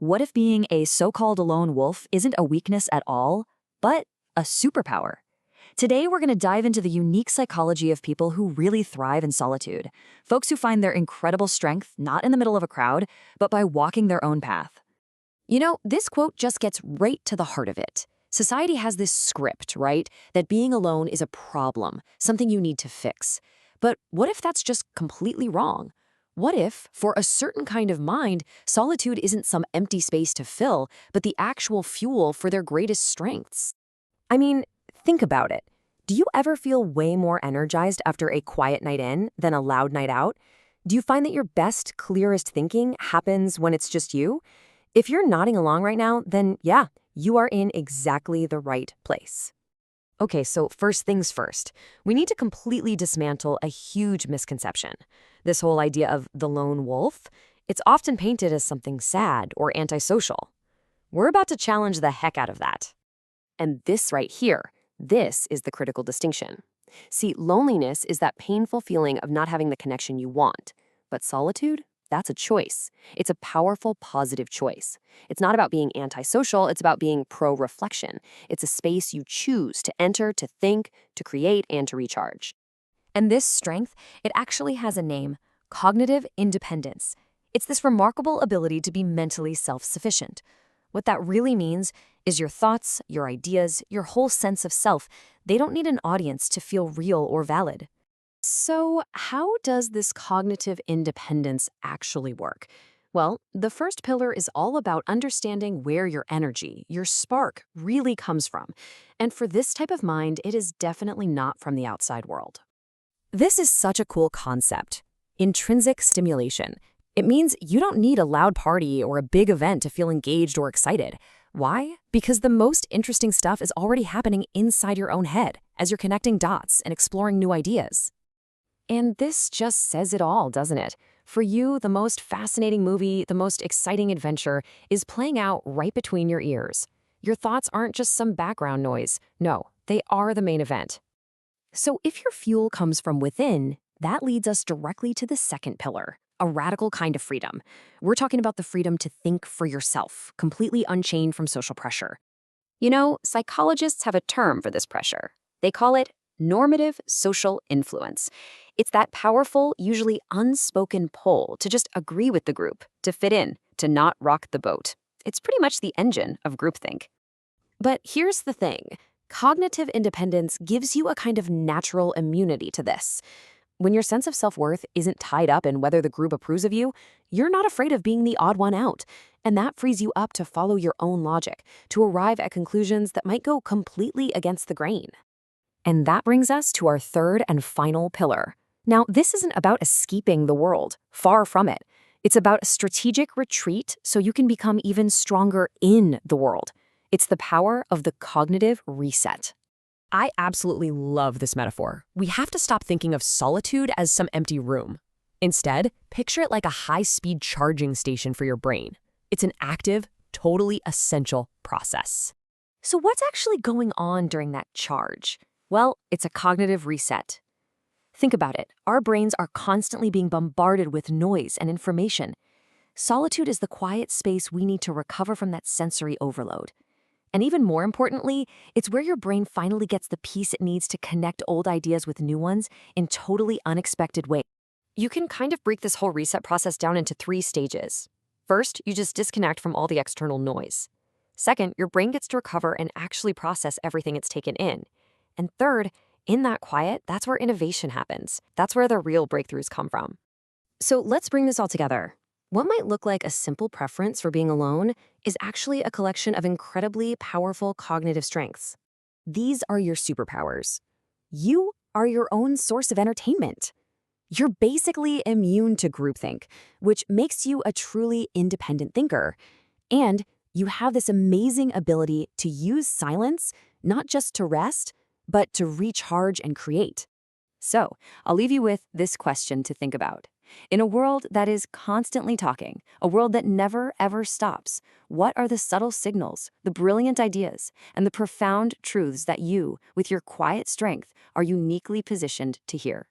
What if being a so-called lone wolf isn't a weakness at all, but a superpower? Today, we're going to dive into the unique psychology of people who really thrive in solitude. Folks who find their incredible strength not in the middle of a crowd, but by walking their own path. You know, this quote just gets right to the heart of it. Society has this script, right? That being alone is a problem, something you need to fix. But what if that's just completely wrong? What if, for a certain kind of mind, solitude isn't some empty space to fill, but the actual fuel for their greatest strengths? I mean, think about it. Do you ever feel way more energized after a quiet night in than a loud night out? Do you find that your best, clearest thinking happens when it's just you? If you're nodding along right now, then yeah, you are in exactly the right place. Okay, so first things first, we need to completely dismantle a huge misconception. This whole idea of the lone wolf, it's often painted as something sad or antisocial. We're about to challenge the heck out of that. And this right here, this is the critical distinction. See, loneliness is that painful feeling of not having the connection you want, but solitude? That's a choice. It's a powerful, positive choice. It's not about being antisocial, it's about being pro-reflection. It's a space you choose to enter, to think, to create, and to recharge. And this strength, it actually has a name: cognitive independence. It's this remarkable ability to be mentally self-sufficient. What that really means is your thoughts, your ideas, your whole sense of self, they don't need an audience to feel real or valid. So, how does this cognitive independence actually work? Well, the first pillar is all about understanding where your energy, your spark, really comes from. And for this type of mind, it is definitely not from the outside world. This is such a cool concept. Intrinsic stimulation. It means you don't need a loud party or a big event to feel engaged or excited. Why? Because the most interesting stuff is already happening inside your own head as you're connecting dots and exploring new ideas. And this just says it all, doesn't it? For you, the most fascinating movie, the most exciting adventure is playing out right between your ears. Your thoughts aren't just some background noise. No, they are the main event. So if your fuel comes from within, that leads us directly to the second pillar, a radical kind of freedom. We're talking about the freedom to think for yourself, completely unchained from social pressure. You know, psychologists have a term for this pressure. They call it normative social influence. It's that powerful, usually unspoken pull to just agree with the group, to fit in, to not rock the boat. It's pretty much the engine of groupthink. But here's the thing. Cognitive independence gives you a kind of natural immunity to this. When your sense of self-worth isn't tied up in whether the group approves of you, you're not afraid of being the odd one out. And that frees you up to follow your own logic, to arrive at conclusions that might go completely against the grain. And that brings us to our third and final pillar. Now, this isn't about escaping the world. Far from it. It's about a strategic retreat so you can become even stronger in the world. It's the power of the cognitive reset. I absolutely love this metaphor. We have to stop thinking of solitude as some empty room. Instead, picture it like a high-speed charging station for your brain. It's an active, totally essential process. So what's actually going on during that charge? Well, it's a cognitive reset. Think about it. Our brains are constantly being bombarded with noise and information. Solitude is the quiet space we need to recover from that sensory overload. And even more importantly, it's where your brain finally gets the peace it needs to connect old ideas with new ones in totally unexpected ways. You can kind of break this whole reset process down into 3 stages. First, you just disconnect from all the external noise. Second, your brain gets to recover and actually process everything it's taken in. And third, in that quiet, that's where innovation happens. That's where the real breakthroughs come from. So let's bring this all together. What might look like a simple preference for being alone is actually a collection of incredibly powerful cognitive strengths. These are your superpowers. You are your own source of entertainment. You're basically immune to groupthink, which makes you a truly independent thinker. And you have this amazing ability to use silence, not just to rest, but to recharge and create. So, I'll leave you with this question to think about. In a world that is constantly talking, a world that never ever stops, what are the subtle signals, the brilliant ideas, and the profound truths that you, with your quiet strength, are uniquely positioned to hear?